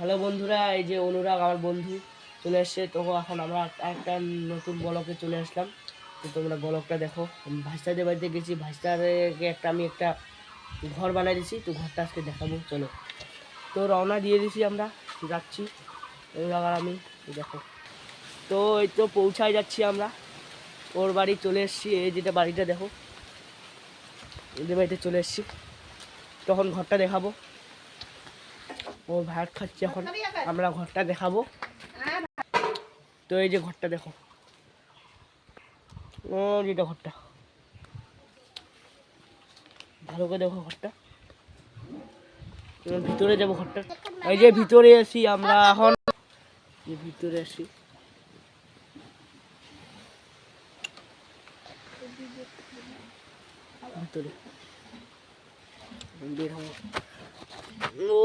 Hello বন্ধুরা, এই যে অনুরাগ আমার বন্ধু চলে এসছে। তো এখন আমরা একটা নতুন ব্লকে চলে আসলাম। তো তোমরা ব্লকটা দেখো। ভাইস্তাদের বাড়িতে গেছি, ভাইস্তারকে আমি একটা ঘর বানাই দিয়েছি। তো ঘরটা আজকে দেখাবো, চলো। তো রওনা দিয়ে দিছি, আমরা যাচ্ছি অনুরাগ আর আমি। দেখো, তো এই তো পৌঁছায় যাচ্ছি আমরা। ওর বাড়ি চলে এসেছি। এই যেটা বাড়িটা দেখো, এদের বাড়িতে চলে এসেছি। তখন ঘরটা দেখাবো। ও ভাত খাচ্ছে, এখন আমরা ঘরটা দেখাবো। তো এই যে ঘরটা দেখো, ও যেটা ঘরটা ভালো করে দেখো ঘরটা। ভিতরে যাবো ঘরটা। এই যে ভিতরে আসি আমরা এখন, ভিতরে আসি। ভিতরে বের হবো। ও